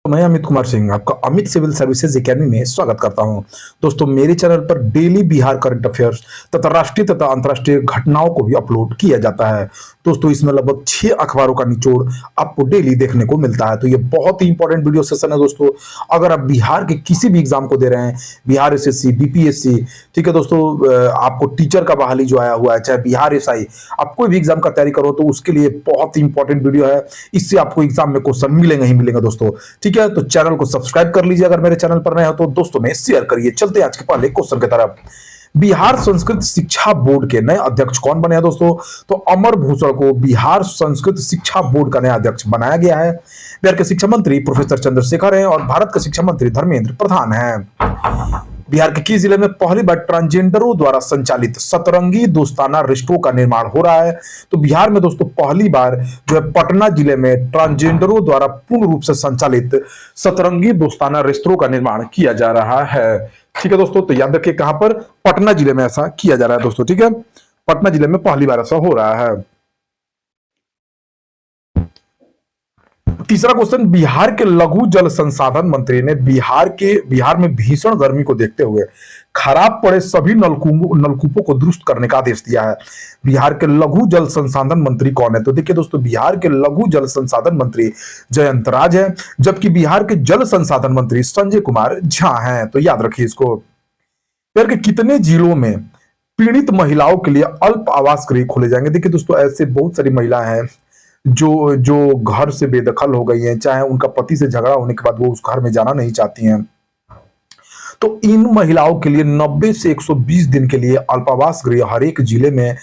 मैं अमित कुमार सिंह आपका Amit civil services academy में स्वागत करता हूं। दोस्तों, मेरे चैनल पर डेली बिहार करंट अफेयर्स तथा राष्ट्रीय तथा अंतर्राष्ट्रीय घटनाओं को भी अपलोड किया जाता है। दोस्तों, इसमें लगभग 6 अखबारों का निचोड़ आपको डेली देखने को मिलता है। तो ये बहुत ही इंपॉर्टेंट वीडियो सेशन है दोस्तों। अगर आप बिहार के किसी भी एग्जाम को दे रहे हैं, बिहार एसएससी, बीपीएससी, ठीक है दोस्तों, आपको टीचर का बहाली जो आया हुआ है, चाहे बिहार एसआई, आप कोई भी एग्जाम का तैयारी करो तो उसके लिए बहुत ही इंपॉर्टेंट वीडियो है। इससे आपको एग्जाम में क्वेश्चन मिलेंगे ही मिलेंगे दोस्तों। ठीक है, तो चैनल को सब्सक्राइब कर लीजिए अगर मेरे चैनल पर नए हो तो, दोस्तों में शेयर करिए। चलते हैं आज के पहले क्वेश्चन की तरफ। बिहार संस्कृत शिक्षा बोर्ड के नए अध्यक्ष कौन बने हैं दोस्तों? तो अमर भूषण को बिहार संस्कृत शिक्षा बोर्ड का नया अध्यक्ष बनाया गया है। बिहार के शिक्षा मंत्री प्रोफेसर चंद्रशेखर हैं और भारत के शिक्षा मंत्री धर्मेंद्र प्रधान हैं। बिहार के किस जिले में पहली बार ट्रांसजेंडरों द्वारा संचालित सतरंगी दोस्ताना रेस्टोरेंट का निर्माण हो रहा है? तो बिहार में दोस्तों पहली बार जो है पटना जिले में ट्रांसजेंडरों द्वारा पूर्ण रूप से संचालित सतरंगी दोस्ताना रेस्टोरेंट का निर्माण किया जा रहा है। ठीक है दोस्तों, तो याद रखिए कहां पर? पटना जिले में ऐसा किया जा रहा है दोस्तों। ठीक है, पटना जिले में पहली बार ऐसा हो रहा है। तीसरा क्वेश्चन, बिहार के लघु जल संसाधन मंत्री ने बिहार में भीषण गर्मी को देखते हुए खराब पड़े सभी नलकूपों को दुरुस्त करने का आदेश दिया है। बिहार के लघु जल संसाधन मंत्री कौन है? तो देखिए दोस्तों, बिहार के लघु जल संसाधन मंत्री जयंत राज है, जबकि बिहार के जल संसाधन मंत्री संजय कुमार झा हैं। तो याद रखिए इसको। बिहार के कितने जिलों में पीड़ित महिलाओं के लिए अल्प आवास गृह खोले जाएंगे? देखिए दोस्तों, ऐसे बहुत सारी महिलाएं हैं जो जो घर से बेदखल हो गई हैं, चाहे उनका पति से झगड़ा होने के बाद वो उस घर में जाना नहीं चाहती हैं। तो इन महिलाओं के लिए 90 से 120 दिन के लिए अल्पावास गृह हर एक जिले में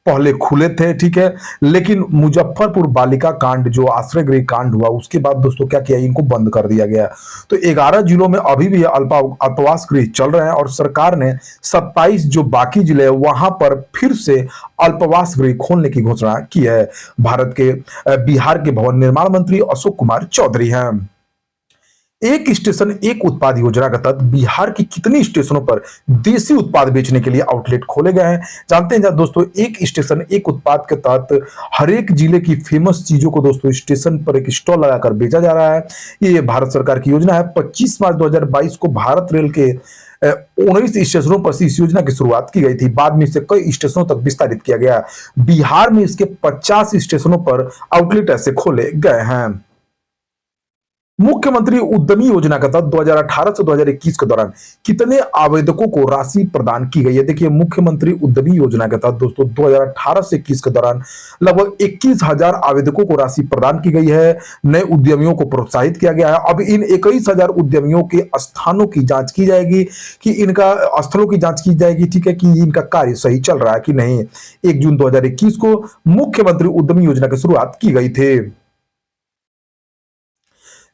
पहले खुले थे। ठीक है, लेकिन मुजफ्फरपुर बालिका कांड जो आश्रय गृह कांड हुआ उसके बाद दोस्तों क्या किया, इनको बंद कर दिया गया। तो 11 जिलों में अभी भी अल्पावास गृह चल रहे हैं और सरकार ने 27 जो बाकी जिले हैं वहां पर फिर से अल्पावास गृह खोलने की घोषणा की है। बिहार के भवन निर्माण मंत्री अशोक कुमार चौधरी हैं। एक स्टेशन एक उत्पाद योजना के तहत बिहार की कितनी स्टेशनों पर देसी उत्पाद बेचने के लिए आउटलेट खोले गए हैं? जानते हैं दोस्तों, एक स्टेशन एक उत्पाद के तहत हर एक जिले की फेमस चीजों को दोस्तों स्टेशन पर एक स्टॉल लगाकर बेचा जा रहा है। ये भारत सरकार की योजना है। 25 मार्च 2022 को भारत रेल के 19 स्टेशनों पर से इस योजना की शुरुआत की गई थी। बाद में इसे कई स्टेशनों तक विस्तारित किया गया। बिहार में इसके 50 स्टेशनों पर आउटलेट ऐसे खोले गए हैं। मुख्यमंत्री उद्यमी योजना के तहत 2018 से 2021 के दौरान कितने आवेदकों को राशि प्रदान की गई है? देखिए, मुख्यमंत्री उद्यमी योजना के तहत दोस्तों 2018 से 21 के दौरान लगभग 21,000 आवेदकों को राशि प्रदान की गई है। नए उद्यमियों को प्रोत्साहित किया गया है। अब इन 21,000 उद्यमियों के स्थानों की जांच की जाएगी कि इनका स्थलों की जांच की जाएगी, ठीक है, कि इनका कार्य सही चल रहा है कि नहीं। 1 जून 2021 को मुख्यमंत्री उद्यमी योजना की शुरुआत की गई थी।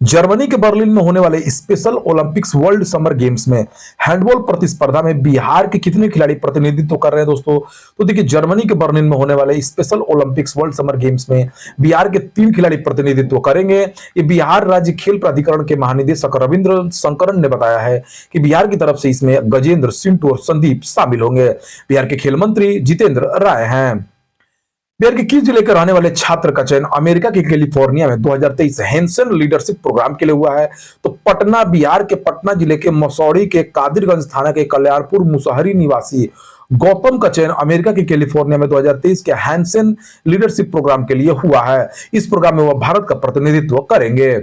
जर्मनी के बर्लिन में होने वाले special Olympics world summer games में हैंडबॉल प्रतिस्पर्धा में बिहार के कितने खिलाड़ी प्रतिनिधित्व कर रहे हैं दोस्तों? तो देखिए, जर्मनी के बर्लिन में होने वाले special Olympics world summer games में बिहार के 3 खिलाड़ी प्रतिनिधित्व करेंगे। ये बिहार राज्य खेल प्राधिकरण के महानिदेशक रविंद्र शंकरन ने बताया है कि बिहार की तरफ से इसमें गजेंद्र, सिंटू और संदीप शामिल होंगे। बिहार के खेल मंत्री जितेंद्र राय हैं। बिहार के किस जिले के रहने वाले छात्र का चयन अमेरिका के कैलिफोर्निया में 2023 हैंसन लीडरशिप प्रोग्राम के लिए हुआ है? तो पटना, बिहार के पटना जिले के मसौड़ी के कादिरगंज थाना के कल्याणपुर मुसहरी निवासी गौतम का चयन अमेरिका के कैलिफोर्निया में 2023 के हैंसन लीडरशिप प्रोग्राम के लिए हुआ है। इस प्रोग्राम में वह भारत का प्रतिनिधित्व करेंगे।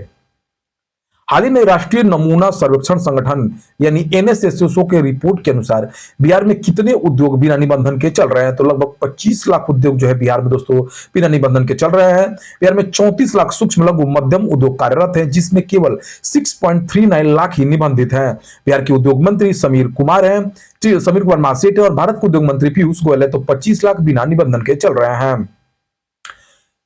हाल ही में राष्ट्रीय नमूना सर्वेक्षण संगठन यानी एनएसएसओ के रिपोर्ट के अनुसार बिहार में कितने उद्योग बिना निबंधन के चल रहे हैं? तो लगभग 25 लाख उद्योग जो है बिहार में दोस्तों बिना निबंधन के चल रहे हैं। बिहार में 34 लाख सूक्ष्म लघु मध्यम उद्योग कार्यरत हैं, जिसमें केवल 6.39 लाख ही निबंधित हैं। बिहार के उद्योग मंत्री समीर कुमार महासेठ है और भारत के उद्योग मंत्री पीयूष गोयल है। तो 25 लाख बिना निबंधन के चल रहे हैं।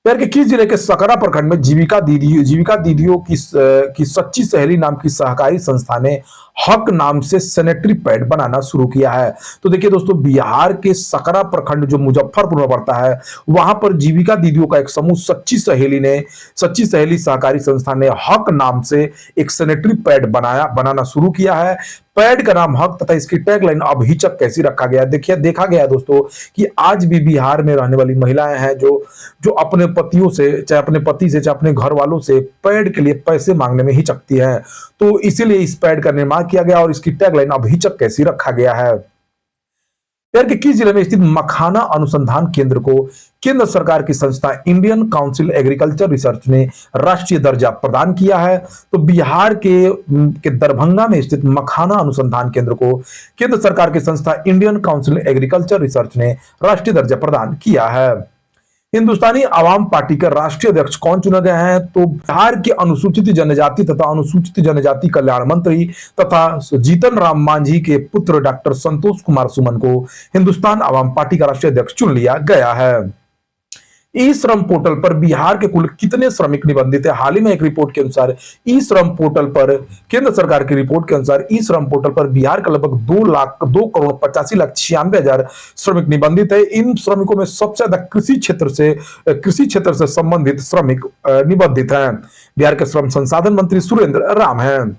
बिहार के किस जिले के सकरा प्रखंड में जीविका दीदियों की सच्ची सहेली नाम की सहकारी संस्था ने हक नाम से सैनिटरी पैड बनाना शुरू किया है? तो देखिए दोस्तों, बिहार के सकरा प्रखंड जो मुजफ्फरपुर में पड़ता है, वहां पर जीविका दीदियों का एक समूह सच्ची सहेली सहकारी संस्था ने हक नाम से एक सैनिटरी पैड बनाना शुरू किया है। पैड का नाम हक तथा इसकी टैगलाइन अब हिचक कैसी रखा गया? देखा गया दोस्तों कि आज भी बिहार में रहने वाली महिलाएं हैं जो अपने पतियों से, चाहे अपने पति से, चाहे अपने घर वालों से पैड के लिए पैसे मांगने में हिचकती है। तो इसीलिए इस पैड का निर्माण किया गया और इसकी टैगलाइन अब हिचक कैसी रखा गया है। बिहार के किस जिले में स्थित मखाना अनुसंधान केंद्र को केंद्र सरकार की संस्था इंडियन काउंसिल एग्रीकल्चर रिसर्च ने राष्ट्रीय दर्जा प्रदान किया है? तो बिहार के दरभंगा में स्थित मखाना अनुसंधान केंद्र को केंद्र सरकार की संस्था इंडियन काउंसिल एग्रीकल्चर रिसर्च ने राष्ट्रीय दर्जा प्रदान किया है। हिंदुस्तानी आवाम पार्टी के राष्ट्रीय अध्यक्ष कौन चुने गए हैं? तो बिहार के अनुसूचित जनजाति तथा अनुसूचित जनजाति कल्याण मंत्री तथा जीतन राम मांझी के पुत्र डॉक्टर संतोष कुमार सुमन को हिंदुस्तान आवाम पार्टी का राष्ट्रीय अध्यक्ष चुन लिया गया है। ई श्रम पोर्टल पर बिहार के कुल कितने श्रमिक निबंधित है? हाल ही में एक रिपोर्ट के अनुसार ई श्रम पोर्टल पर, केंद्र सरकार की रिपोर्ट के अनुसार ई श्रम पोर्टल पर बिहार का लगभग 2,85,96,96,000 श्रमिक निबंधित है। इन श्रमिकों में सबसे ज्यादा कृषि क्षेत्र से संबंधित श्रमिक निबंधित हैं। बिहार के श्रम संसाधन मंत्री सुरेंद्र राम हैं।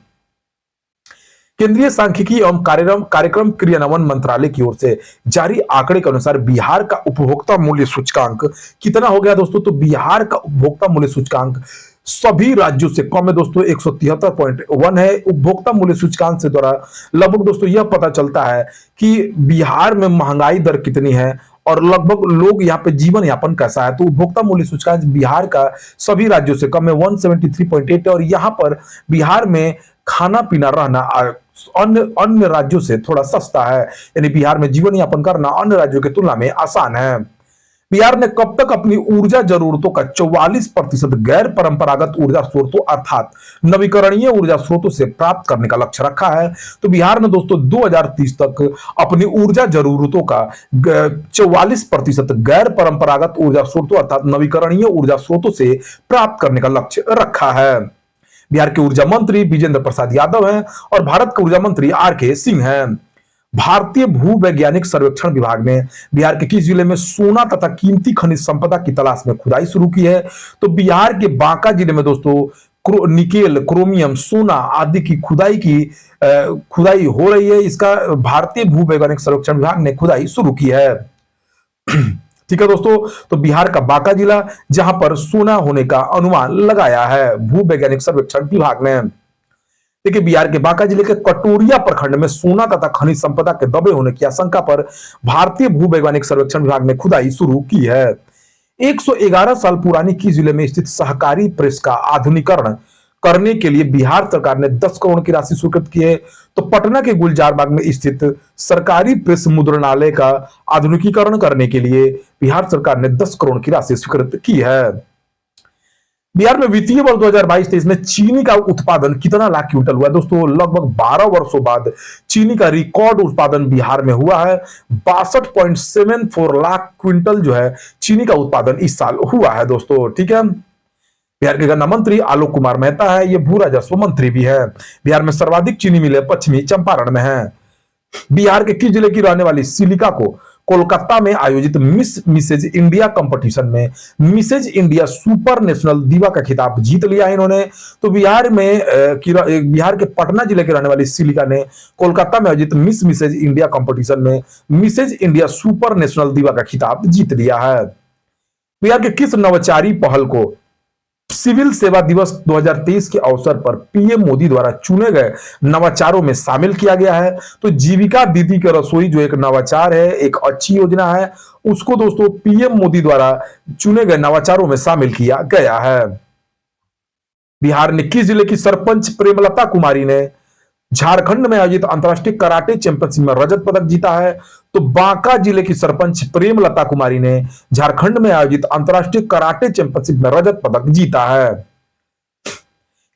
केंद्रीय सांख्यिकी एवं कार्यक्रम क्रियान्वयन मंत्रालय की ओर से जारी आंकड़े के अनुसार बिहार का उपभोक्ता मूल्य सूचकांक कितना हो गया दोस्तों? तो बिहार का उपभोक्ता मूल्य सूचकांक सभी राज्यों से कम है दोस्तों, 173.1 है। उपभोक्ता मूल्य सूचकांक से द्वारा लगभग दोस्तों यह पता चलता है कि बिहार में महंगाई दर कितनी है और लगभग लोग यहाँ पे जीवन यापन कैसा है। तो उपभोक्ता मूल्य सूचकांक बिहार का सभी राज्यों से कम है, 173.8 है। और यहाँ पर बिहार में खाना पीना रहना अन्य राज्यों से थोड़ा सस्ता है, यानी बिहार में जीवन यापन करना अन्य राज्यों की तुलना में आसान है। बिहार ने कब तक अपनी ऊर्जा जरूरतों का 44% गैर परंपरागत ऊर्जा स्रोतों अर्थात नवीकरणीय ऊर्जा स्रोतों से प्राप्त करने का लक्ष्य रखा है? तो बिहार ने दोस्तों 2030 तक अपनी ऊर्जा जरूरतों का 44% गैर परंपरागत ऊर्जा स्रोतों अर्थात नवीकरणीय ऊर्जा स्रोतों से प्राप्त करने का लक्ष्य रखा है। बिहार के ऊर्जा मंत्री विजेंद्र प्रसाद यादव हैं और भारत के ऊर्जा मंत्री आर.के. सिंह हैं। भारतीय भूवैज्ञानिक सर्वेक्षण विभाग ने बिहार के किस जिले में सोना तथा कीमती खनिज संपदा की तलाश में खुदाई शुरू की है? तो बिहार के बांका जिले में दोस्तों निकेल, क्रोमियम, सोना आदि की खुदाई हो रही है। इसका भारतीय भूवैज्ञानिक सर्वेक्षण विभाग ने खुदाई शुरू की है। ठीक है दोस्तों, तो बिहार का बांका जिला जहां पर सोना होने का अनुमान लगाया है भूवैज्ञानिक सर्वेक्षण विभाग ने। देखिए, बिहार के बांका जिले के कटोरिया प्रखंड में सोना तथा खनिज संपदा के दबे होने की आशंका पर भारतीय भूवैज्ञानिक सर्वेक्षण विभाग ने खुदाई शुरू की है। 111 साल पुरानी किस जिले में स्थित सहकारी प्रेस का आधुनिकीकरण करने के लिए बिहार सरकार ने 10 करोड़ की राशि स्वीकृत की है? तो पटना के गुलजार बाग में स्थित सरकारी प्रेस मुद्रणालय का आधुनिकीकरण करने के लिए बिहार सरकार ने 10 करोड़ की राशि स्वीकृत की है। बिहार में वित्तीय वर्ष 2022-23 में चीनी का उत्पादन कितना लाख क्विंटल हुआ? दोस्तों लगभग 12 वर्षों बाद चीनी का रिकॉर्ड उत्पादन बिहार में हुआ है। 62.74 लाख क्विंटल जो है चीनी का उत्पादन इस साल हुआ है दोस्तों। ठीक है, बिहार के गन्ना मंत्री आलोक कुमार मेहता है, ये भू राजस्व मंत्री भी है। बिहार में सर्वाधिक चीनी मिलें पश्चिमी चंपारण में है। बिहार के किस जिले की रहने वाली सिलिका को कोलकाता में आयोजित मिसेज इंडिया कंपटीशन में मिसेज इंडिया सुपर नेशनल दीवा का खिताब जीत लिया है इन्होंने? तो बिहार के पटना जिले के रहने वाली सिलिका ने कोलकाता में आयोजित मिसेज इंडिया कंपटीशन में मिसेज इंडिया सुपर नेशनल दीवा का खिताब जीत लिया है। बिहार के किस नवाचारी पहल को सिविल सेवा दिवस 2023 के अवसर पर पीएम मोदी द्वारा चुने गए नवाचारों में शामिल किया गया है? तो जीविका दीदी की रसोई जो एक नवाचार है, एक अच्छी योजना है, उसको दोस्तों पीएम मोदी द्वारा चुने गए नवाचारों में शामिल किया गया है। बिहार ने किस जिले की सरपंच प्रेमलता कुमारी ने झारखंड में आयोजित अंतरराष्ट्रीय कराटे चैंपियनशिप में रजत पदक जीता है? तो बांका जिले की सरपंच प्रेमलता कुमारी ने झारखंड में आयोजित अंतरराष्ट्रीय कराटे चैंपियनशिप में रजत पदक जीता है।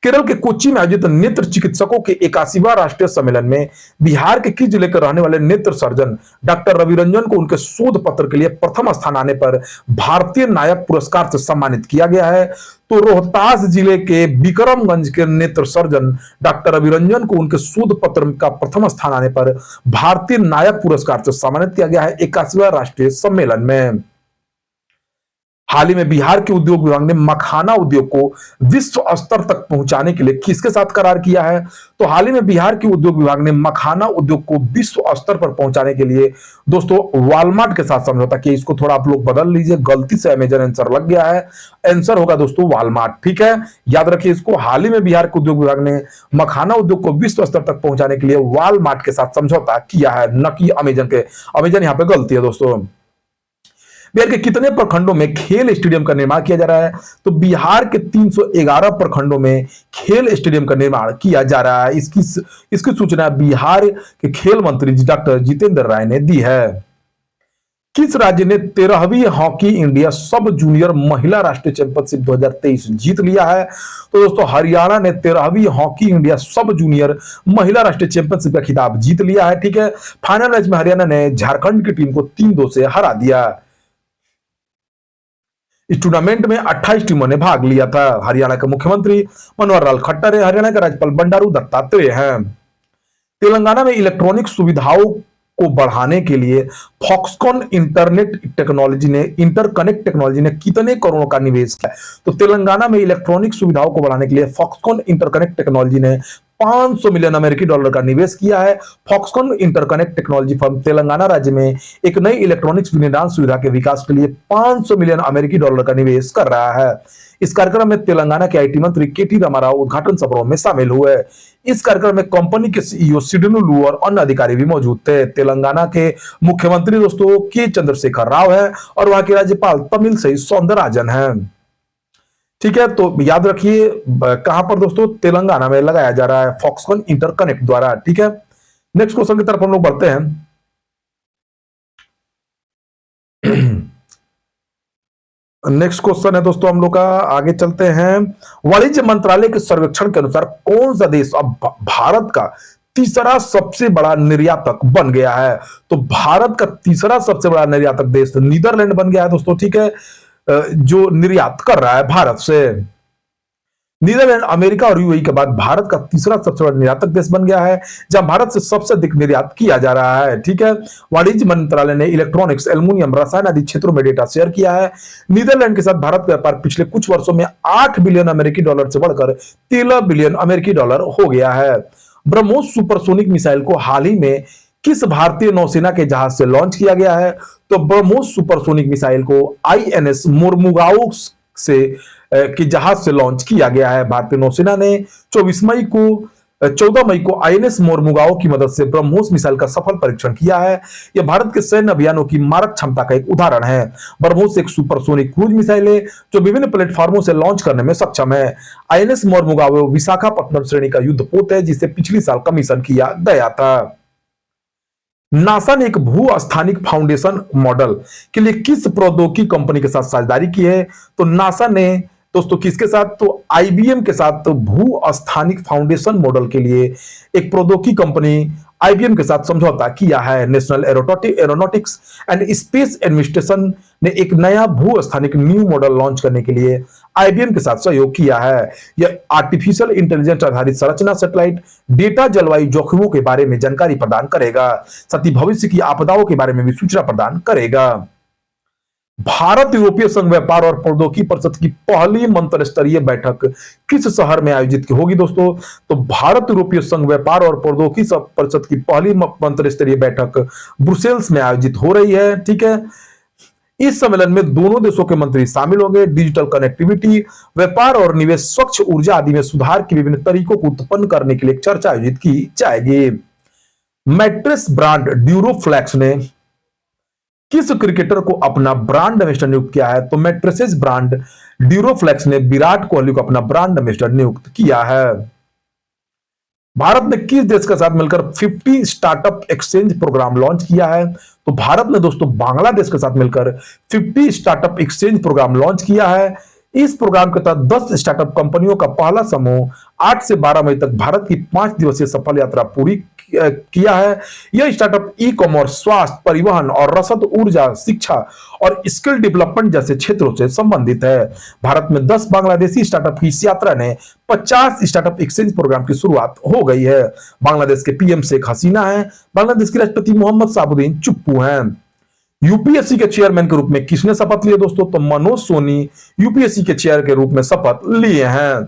केरल के कोच्चि में आयोजित नेत्र चिकित्सकों के 81वां राष्ट्रीय सम्मेलन में बिहार के किस जिले के रहने वाले नेत्र सर्जन डॉक्टर रवि रंजन को उनके शोध पत्र के लिए प्रथम स्थान आने पर भारतीय नायक पुरस्कार से सम्मानित किया गया है? तो रोहतास जिले के बिक्रमगंज के नेत्र सर्जन डॉक्टर रवि रंजन को उनके शोध पत्र का प्रथम स्थान आने पर भारतीय नायक पुरस्कार से सम्मानित किया गया है 81वां राष्ट्रीय सम्मेलन में। हाल ही में बिहार के उद्योग विभाग ने मखाना उद्योग को विश्व स्तर तक पहुंचाने के लिए किसके साथ करार किया है? तो हाल ही में बिहार के उद्योग विभाग ने मखाना उद्योग को विश्व स्तर पर पहुंचाने के लिए दोस्तों वॉलमार्ट के साथ समझौता किया। इसको थोड़ा आप लोग बदल लीजिए, गलती से अमेजन आंसर लग गया है, आंसर होगा दोस्तों वॉलमार्ट। ठीक है, याद रखिए इसको। हाल ही में बिहार के उद्योग विभाग ने मखाना उद्योग को विश्व स्तर तक पहुंचाने के लिए वॉलमार्ट के साथ समझौता किया है, न कि अमेजन के। अमेजन यहां पे गलती है दोस्तों। बिहार के कितने प्रखंडों में खेल स्टेडियम का निर्माण किया जा रहा है? तो बिहार के 311 प्रखंडों में खेल स्टेडियम का निर्माण किया जा रहा है। इसकी सूचना बिहार के खेल मंत्री डॉक्टर जितेंद्र राय ने दी है। किस राज्य ने 13वीं हॉकी इंडिया सब जूनियर महिला राष्ट्रीय चैंपियनशिप 2023 जीत लिया है? तो दोस्तों हरियाणा ने 13वीं हॉकी इंडिया सब जूनियर महिला राष्ट्रीय चैंपियनशिप का खिताब जीत लिया है। ठीक है, फाइनल मैच में हरियाणा ने झारखंड की टीम को 3-2 से हरा दिया। इस टूर्नामेंट में 28 टीमों ने भाग लिया था। हरियाणा के मुख्यमंत्री मनोहर लाल खट्टर है, हरियाणा के राज्यपाल बंडारू दत्तात्रेय हैं। तेलंगाना में इलेक्ट्रॉनिक सुविधाओं को बढ़ाने के लिए फॉक्सकॉन इंटरकनेक्ट टेक्नोलॉजी ने कितने करोड़ का निवेश किया? तो तेलंगाना में इलेक्ट्रॉनिक सुविधाओं को बढ़ाने के लिए फॉक्सकॉन इंटरकनेक्ट टेक्नोलॉजी ने 500 मिलियन अमेरिकी डॉलर का निवेश किया है। Foxconn interconnect technology firm Telangana राज्य में एक नई इलेक्ट्रॉनिक्स विनिर्माण सुविधा के विकास के लिए 500 मिलियन अमेरिकी डॉलर का निवेश कर रहा है। इस कार्यक्रम में तेलंगाना के आईटी मंत्री केटी रामाराव उद्घाटन समारोह में शामिल हुए। इस कार्यक्रम में कंपनी के सीईओ सिडनू लू और अन्य अधिकारी भी मौजूद थे। तेलंगाना के मुख्यमंत्री दोस्तों के चंद्रशेखर राव है और वहां के राज्यपाल तमिलसाई सौंदरराजन हैं। ठीक है, तो याद रखिए कहां पर दोस्तों? तेलंगाना में लगाया जा रहा है फॉक्सकॉन इंटरकनेक्ट द्वारा। ठीक है, नेक्स्ट क्वेश्चन की तरफ हम लोग बढ़ते हैं। नेक्स्ट क्वेश्चन है दोस्तों हम लोग का, आगे चलते हैं। वाणिज्य मंत्रालय के सर्वेक्षण के अनुसार कौन सा देश अब भारत का तीसरा सबसे बड़ा निर्यातक बन गया है? तो भारत का तीसरा सबसे बड़ा निर्यातक देश नीदरलैंड बन गया है दोस्तों। ठीक है, जो निर्यात कर रहा है भारत से। नीदरलैंड, अमेरिका और यूएई के बाद भारत का तीसरा सबसे बड़ा निर्यातक देश बन गया है, जहां भारत से सबसे अधिक निर्यात किया जा रहा है। ठीक है, वाणिज्य मंत्रालय ने इलेक्ट्रॉनिक्स, एल्यूमिनियम, रसायन आदि क्षेत्रों में डेटा शेयर किया है। नीदरलैंड के साथ भारत का व्यापार पिछले कुछ वर्षों में 8 बिलियन अमेरिकी डॉलर से बढ़कर 13 बिलियन अमेरिकी डॉलर हो गया है। ब्रह्मोस सुपरसोनिक मिसाइल को हाल ही में किस भारतीय नौसेना के जहाज से लॉन्च किया गया है? तो ब्रह्मोस सुपरसोनिक मिसाइल को आईएनएस मोरमुगाओ से की जहाज से लॉन्च किया गया है। भारतीय नौसेना ने 14 मई को आईएनएस मोरमुगाओ की मदद से ब्रह्मोस मिसाइल का सफल परीक्षण किया है। यह भारत के सैन्य अभियानों की मारक क्षमता का एक उदाहरण है। ब्रह्मोस एक सुपरसोनिक क्रूज मिसाइल है जो विभिन्न प्लेटफॉर्मों से लॉन्च करने में सक्षम है। आईएनएस मोरमुगाओ विशाखापट्टनम श्रेणी का युद्धपोत है जिसे पिछले साल कमीशन किया गया था। नासा ने एक भू स्थानिक फाउंडेशन मॉडल के लिए किस प्रौद्योगिकी कंपनी के साथ साझेदारी की है? तो नासा ने दोस्तों किसके साथ? तो आईबीएम के साथ भू स्थानिक फाउंडेशन मॉडल के लिए एक प्रौद्योगिकी कंपनी आईबीएम के साथ समझौता किया है। National aeronautics and space administration ने एक नया भू स्थानिक न्यू मॉडल लॉन्च करने के लिए आईबीएम के साथ सहयोग किया है। यह आर्टिफिशियल इंटेलिजेंस आधारित संरचना, सैटेलाइट डेटा, जलवायु जोखिमों के बारे में जानकारी प्रदान करेगा, साथ ही भविष्य की आपदाओं के बारे में भी सूचना प्रदान करेगा। भारत यूरोपीय संघ व्यापार और प्रौद्योगिकी परिषद की पहली मंत्रिस्तरीय बैठक किस शहर में आयोजित होगी दोस्तों? तो भारत यूरोपीय संघ व्यापार और प्रौद्योगिकी परिषद की पहली मंत्रिस्तरीय बैठक ब्रुसेल्स में आयोजित हो रही है। ठीक है, इस सम्मेलन में दोनों देशों के मंत्री शामिल होंगे। डिजिटल कनेक्टिविटी, व्यापार और निवेश, स्वच्छ ऊर्जा आदि में सुधार के विभिन्न तरीकों को उत्पन्न करने के लिए चर्चा आयोजित की जाएगी। मैट्रेस ब्रांड ड्यूरोफ्लेक्स ने किस क्रिकेटर को अपना ब्रांड एम्बेसडर नियुक्त किया है? तो मैट्रेसेस ब्रांड ड्यूरोफ्लेक्स ने विराट कोहली को अपना ब्रांड एम्बेसडर नियुक्त किया है। भारत ने किस देश के साथ मिलकर 50 स्टार्टअप एक्सचेंज प्रोग्राम लॉन्च किया है? तो भारत ने दोस्तों बांग्लादेश के साथ मिलकर 50 स्टार्टअप एक्सचेंज प्रोग्राम लॉन्च किया है। इस प्रोग्राम के तहत 10 स्टार्टअप कंपनियों का पहला समूह 8 से 12 मई तक भारत की 5 दिवसीय सफल यात्रा पूरी किया है। यह स्टार्टअप ई कॉमर्स, स्वास्थ्य, परिवहन और रसद, ऊर्जा, शिक्षा और स्किल डेवलपमेंट जैसे क्षेत्रों से संबंधित है। भारत में 10 बांग्लादेशी स्टार्टअप की इस यात्रा ने 50 स्टार्टअप एक्सचेंज प्रोग्राम की शुरुआत हो गई है। बांग्लादेश के पीएम शेख हसीना है। बांग्लादेश के राष्ट्रपति मोहम्मद शाहबुद्दीन चुप्पू हैं। यूपीएससी के चेयरमैन के रूप में किसने शपथ लिए दोस्तों? तो मनोज सोनी यूपीएससी के चेयर के रूप में शपथ लिए हैं।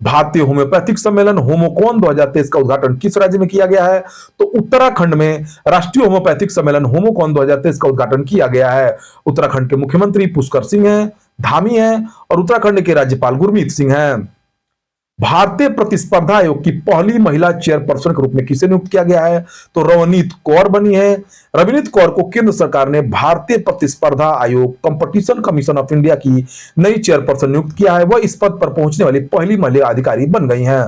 भारतीय होम्योपैथिक सम्मेलन होमोकॉन 2023 का उद्घाटन किस राज्य में किया गया है? तो उत्तराखंड में राष्ट्रीय होम्योपैथिक सम्मेलन होमोकॉन 2023 का उद्घाटन किया गया है। उत्तराखंड के मुख्यमंत्री पुष्कर सिंह हैं, धामी हैं और उत्तराखंड के राज्यपाल गुरमीत सिंह हैं। भारतीय प्रतिस्पर्धा आयोग की पहली महिला चेयरपर्सन के रूप में किसे नियुक्त किया गया है? तो रवनीत कौर बनी है। रवनीत कौर को केंद्र सरकार ने भारतीय प्रतिस्पर्धा आयोग कंपटीशन कमीशन ऑफ इंडिया की नई चेयरपर्सन नियुक्त किया है। वह इस पद पर पहुंचने वाली पहली महिला अधिकारी बन गई हैं।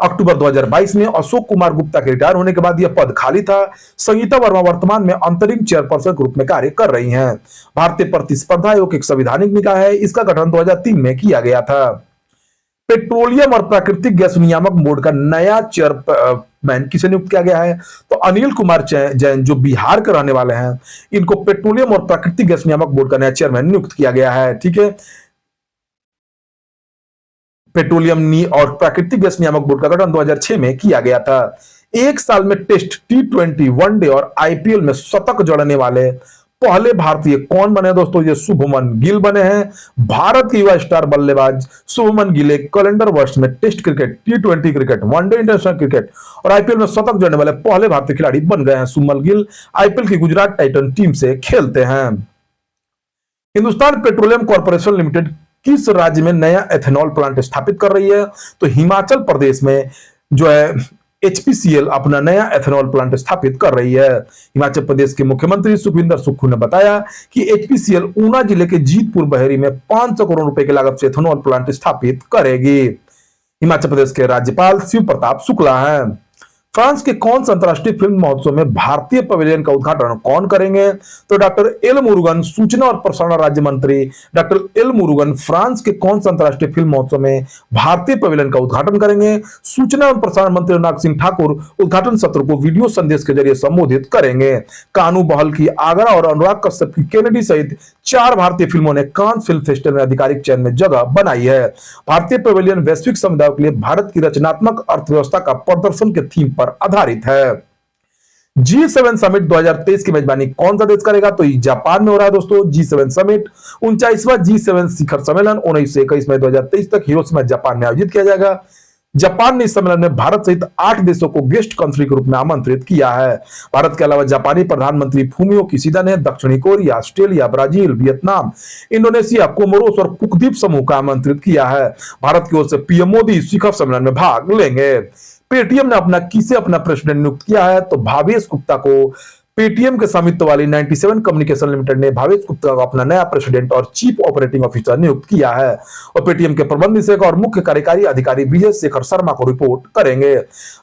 अक्टूबर 2022 में अशोक कुमार गुप्ता के रिटायर होने के बाद यह पद खाली था। संगीता वर्मा वर्तमान में अंतरिम चेयरपर्सन के रूप में कार्य कर रही हैं। भारतीय प्रतिस्पर्धा आयोग एक संवैधानिक निकाय है। इसका गठन 2003 में किया गया था। पेट्रोलियम और प्राकृतिक गैस नियामक बोर्ड का नया चेयरमैन किसे नियुक्त किया गया है? तो अनिल कुमार जैन, जो बिहार के रहने वाले हैं, इनको पेट्रोलियम और प्राकृतिक गैस नियामक बोर्ड का नया चेयरमैन नियुक्त किया गया है। ठीक है, पेट्रोलियम और प्राकृतिक गैस नियामक बोर्ड का गठन 2006 में किया गया था। एक साल में टेस्ट, T20, वनडे और आईपीएल में शतक जड़ने वाले पहले भारतीय कौन बने दोस्तों? ये शुभमन गिल बने हैं। भारत के युवा स्टार बल्लेबाज शुभमन गिल एक कैलेंडर वर्ष में टेस्ट क्रिकेट, T20 क्रिकेट, वनडे इंटरनेशनल क्रिकेट और आईपीएल में शतक जड़ने वाले पहले भारतीय खिलाड़ी बन गए हैं। शुभमन गिल आईपीएल की गुजरात टाइटन टीम से खेलते हैं। हिंदुस्तान पेट्रोलियम कॉर्पोरेशन लिमिटेड किस राज्य में नया एथेनॉल प्लांट स्थापित कर रही है? तो हिमाचल प्रदेश में जो है एचपीसीएल अपना नया एथेनॉल प्लांट स्थापित कर रही है। हिमाचल प्रदेश के मुख्यमंत्री सुखविंदर सुक्खू ने बताया कि एचपीसीएल ऊना जिले के जीतपुर बहेरी में 500 करोड़ रुपए की लागत से एथेनॉल प्लांट स्थापित करेगी। हिमाचल प्रदेश के राज्यपाल शिव प्रताप शुक्ला हैं। फ्रांस के कौन सा अंतर्राष्ट्रीय फिल्म महोत्सव में भारतीय पवेलियन का उद्घाटन कौन करेंगे? तो डॉक्टर एल मुरुगन, सूचना और प्रसारण राज्य मंत्री डॉक्टर एल मुरुगन फ्रांस के कौन सा अंतर्राष्ट्रीय फिल्म महोत्सव में भारतीय पवेलियन का उद्घाटन करेंगे? सूचना और प्रसारण मंत्री अनुराग सिंह ठाकुर उद्घाटन सत्र को वीडियो संदेश के जरिए संबोधित करेंगे। कानू बहल की आगरा और अनुराग कश्यप की केनेडी सहित 4 भारतीय फिल्मों ने कान फिल्म फेस्टिवल में आधिकारिक चयन में जगह बनाई है। भारतीय पवेलियन वैश्विक समुदाय के लिए भारत की रचनात्मक अर्थव्यवस्था का प्रदर्शन के थीम पर आधारित है। G7 समिट 2023 की मेजबानी कौन सा देश करेगा? तो जापान में हो रहा है दोस्तों। G7 समिट 49वां G7 शिखर सम्मेलन 19 से 21 मई 2023 तक हिरोशिमा जापान में आयोजित किया जाएगा। जापान ने इस सम्मेलन में भारत सहित 8 देशों को गेस्ट कंट्री के रूप में आमंत्रित किया है। भारत के अलावा जापानी प्रधानमंत्री फूमियो किशिदा ने दक्षिणी Korea, Australia, Brazil, Vietnam, Indonesia, Comoros और कुक द्वीप समूह का आमंत्रित किया है। भारत की ओर से पीएम मोदी शिखर सम्मेलन में भाग लेंगे। पेटीएम ने किसे अपना प्रेसिडेंट नियुक्त किया है? तो भावेश गुप्ता को पेटीएम के स्वामित्व वाली 97 कम्युनिकेशन लिमिटेड ने भावेश गुप्ता को अपना नया प्रेसिडेंट और चीफ ऑपरेटिंग ऑफिसर नियुक्त किया है और पेटीएम के प्रबंध निदेशक और मुख्य कार्यकारी अधिकारी विजय शेखर शर्मा को रिपोर्ट करेंगे।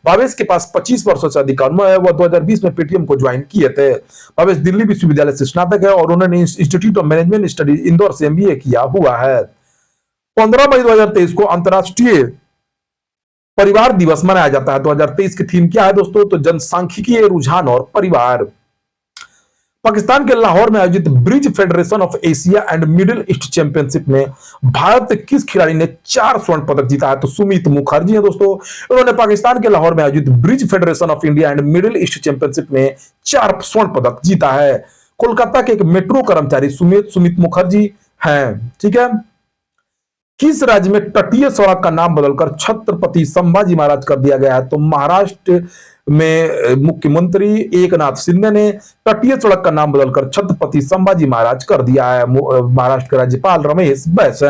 भावेश के पास 25 वर्षों से अधिक अनुभव है। वह 2020 में पेटीएम को ज्वाइन किए थे। भावेश दिल्ली विश्वविद्यालय से स्नातक है और उन्होंने institute of management study Indore से एमबीए किया हुआ है। 15 मई 2023 को अंतर्राष्ट्रीय परिवार दिवस मनाया जाता है। 2023 की थीम क्या है दोस्तों? तो जनसांख्यिकीय रुझान और परिवार। पाकिस्तान के लाहौर में आयोजित bridge federation of Asia and middle east championship में भारत के किस खिलाड़ी ने 4 स्वर्ण पदक जीता है? तो सुमित मुखर्जी है दोस्तों। उन्होंने पाकिस्तान के लाहौर में आयोजित bridge federation of India and middle east championship में 4 स्वर्ण पदक जीता है। कोलकाता के एक मेट्रो कर्मचारी सुमित मुखर्जी हैं। ठीक है, किस राज्य में तटीय सड़क का नाम बदलकर छत्रपति संभाजी महाराज कर दिया गया है? तो महाराष्ट्र में मुख्यमंत्री एकनाथ शिंदे ने तटीय सड़क का नाम बदलकर छत्रपति संभाजी महाराज कर दिया है। महाराष्ट्र के राज्यपाल रमेश बैस।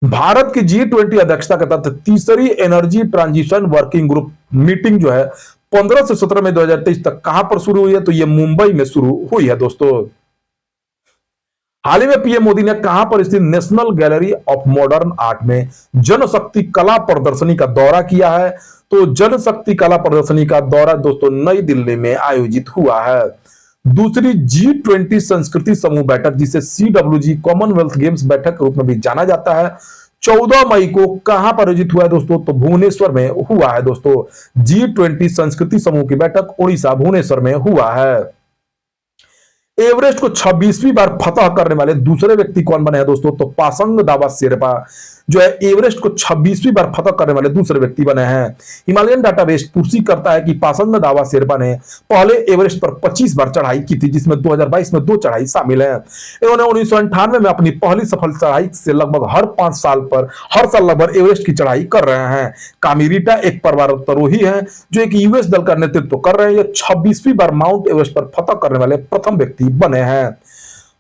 भारत की G20 अध्यक्षता के तहत तीसरी energy transition working group meeting जो है 15 से 17 मई 2023 तक कहां पर शुरू हुई है? तो यह मुंबई में शुरू हुई है दोस्तों। हाल ही में पीएम मोदी ने कहां पर स्थित national gallery of modern art में जनशक्ति कला प्रदर्शनी का दौरा किया है? तो जनशक्ति कला प्रदर्शनी का दौरा दोस्तों नई दिल्ली में आयोजित हुआ है। दूसरी G20 संस्कृति समूह बैठक, जिसे CWG कॉमनवेल्थ गेम्स बैठक के रूप में भी जाना जाता है, 14 मई को कहां पर आयोजित हुआ है दोस्तों? तो भुवनेश्वर में हुआ है दोस्तों। G20 संस्कृति समूह की बैठक उड़ीसा भुवनेश्वर में हुआ है। एवरेस्ट को 26वीं बार फतह करने वाले दूसरे व्यक्ति कौन बने हैं दोस्तों? तो पासंग दावा शेरपा, जो है एवरेस्ट को 26वीं बार फतह करने वाले दूसरे व्यक्ति बने हैं। हिमालयन डाटाबेस पुष्टि करता है कि पासंद दावा शेरपा ने पहले एवरेस्ट पर 25 बार चढ़ाई की थी, जिसमें 2022 में 2 चढ़ाई शामिल है। इन्होंने 1998 में अपनी पहली सफल चढ़ाई से लगभग हर 5 साल पर हर साल लगभग एवरेस्ट की चढ़ाई कर रहे हैं। कामिरीटा एक पर्वतारोही है जो एक यूएस दल का नेतृत्व कर रहे हैं। ये 26वीं बार माउंट एवरेस्ट पर फतह करने वाले प्रथम व्यक्ति बने हैं।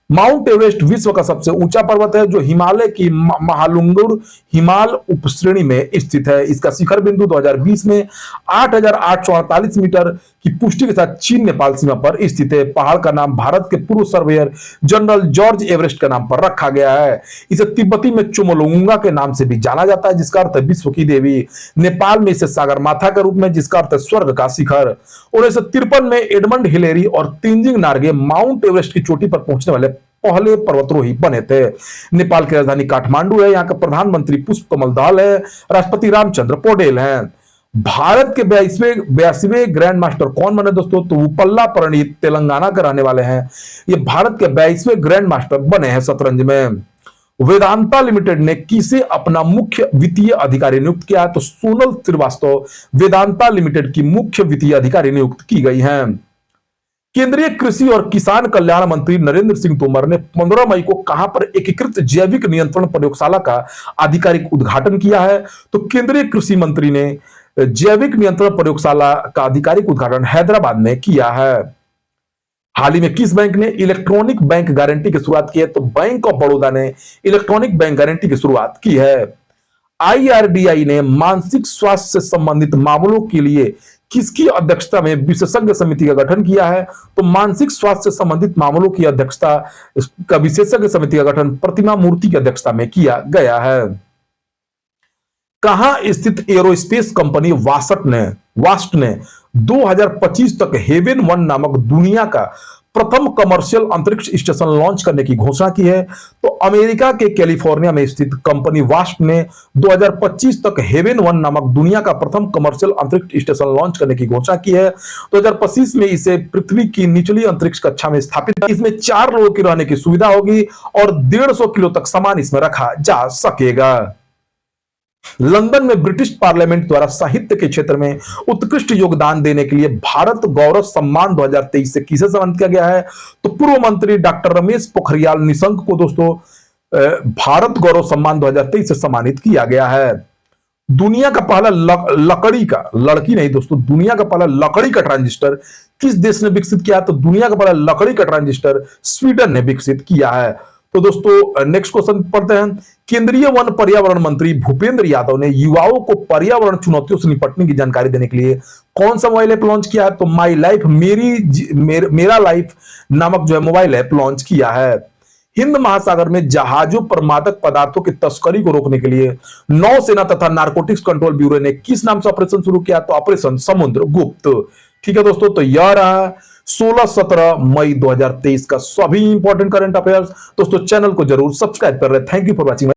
माउंट एवरेस्ट विश्व का सबसे ऊंचा पर्वत है जो हिमालय की महालुंगुर हिमाल उपश्रेणी में स्थित है। इसका शिखर बिंदु 2020 में 8,848 मीटर की पुष्टि के साथ चीन नेपाल सीमा पर स्थित है। पहाड़ का नाम भारत के पूर्व सर्वेयर जनरल जॉर्ज एवरेस्ट के नाम पर रखा गया है। इसे तिब्बती में चोमोलोंगा के नाम से भी जाना जाता है, जिसका अर्थ है विश्व की देवी। नेपाल में इसे सागरमाथा के रूप में, जिसका अर्थ है स्वर्ग का शिखर। 1953 में एडमंड हिलेरी और तेंजिंग नोर्गे माउंट एवरेस्ट की चोटी पर पहुंचने वाले पहले पर्वतारोही बने थे। नेपाल की राजधानी काठमांडू है। यहाँ का प्रधानमंत्री पुष्प कमल दाहाल है। राष्ट्रपति रामचंद्र पौडेल हैं। भारत के 82वें ग्रैंड मास्टर कौन बने दोस्तों? तो उपल्ला प्रणीत तेलंगाना के रहने वाले हैं। ये भारत के 22वें ग्रैंड मास्टर बने हैं शतरंज में। वेदांता लिमिटेड ने किसे अपना मुख्य वित्तीय अधिकारी नियुक्त किया? तो सोनल श्रीवास्तव वेदांता लिमिटेड की मुख्य वित्तीय अधिकारी नियुक्त की गई हैं। केंद्रीय कृषि और किसान कल्याण मंत्री नरेंद्र सिंह तोमर ने 15 मई को कहां पर एकीकृत जैविक नियंत्रण प्रयोगशाला का आधिकारिक उद्घाटन किया है? तो केंद्रीय कृषि मंत्री ने जैविक नियंत्रण प्रयोगशाला का आधिकारिक उद्घाटन हैदराबाद में किया है। हाल ही में किस बैंक ने इलेक्ट्रॉनिक बैंक गारंटी की शुरुआत की है? तो बैंक ऑफ बड़ौदा ने इलेक्ट्रॉनिक बैंक गारंटी की शुरुआत की है। आईआरडीआई ने मानसिक स्वास्थ्य से संबंधित मामलों के लिए किसकी अध्यक्षता में विशेषज्ञ समिति का गठन किया है? तो मानसिक स्वास्थ्य से संबंधित मामलों की अध्यक्षता का विशेषज्ञ समिति का गठन प्रतिमा मूर्ति की अध्यक्षता में किया गया है। कहां स्थित एरोस्पेस कंपनी वास्ट ने 2025 तक हेवन 1 नामक दुनिया का प्रथम कमर्शियल अंतरिक्ष स्टेशन लॉन्च करने की घोषणा की है? तो अमेरिका के कैलिफोर्निया में स्थित कंपनी वास्ट ने 2025 तक हेवन 1 नामक दुनिया का प्रथम कमर्शियल अंतरिक्ष स्टेशन लॉन्च करने की घोषणा की है। 2025 में इसे पृथ्वी की निचली अंतरिक्ष कक्षा में स्थापित, इसमें 4 लोगों की रहने की सुविधा होगी और 150 किलो तक सामान इसमें रखा जा सकेगा। लंदन में ब्रिटिश पार्लियामेंट द्वारा साहित्य के क्षेत्र में उत्कृष्ट योगदान देने के लिए भारत गौरव सम्मान 2023 से किसे सम्मानित किया गया है? तो पूर्व मंत्री डॉक्टर रमेश पोखरियाल निशंक को दोस्तों भारत गौरव सम्मान 2023 से सम्मानित किया गया है। दुनिया का पहला दुनिया का पहला लकड़ी का ट्रांजिस्टर किस देश ने विकसित किया? तो दुनिया का पहला लकड़ी का ट्रांजिस्टर स्वीडन ने विकसित किया है। तो दोस्तों नेक्स्ट क्वेश्चन पढ़ते हैं। केंद्रीय वन पर्यावरण मंत्री भूपेंद्र यादव ने युवाओं को पर्यावरण चुनौतियों से निपटने की जानकारी देने के लिए कौन सा मोबाइल ऐप लॉन्च किया है? तो माई लाइफ मेरा लाइफ नामक जो है मोबाइल ऐप लॉन्च किया है। हिंद महासागर में जहाजों पर मादक पदार्थों की तस्करी को रोकने के लिए नौसेना तथा नारकोटिक्स कंट्रोल ब्यूरो ने किस नाम से ऑपरेशन शुरू किया? तो ऑपरेशन समुद्रगुप्त। ठीक है दोस्तों, तो यह रहा 16-17 मई 2023 का सभी इंपॉर्टेंट करंट अफेयर्स। दोस्तों चैनल को जरूर सब्सक्राइब कर रहे हैं। Thank you for watching.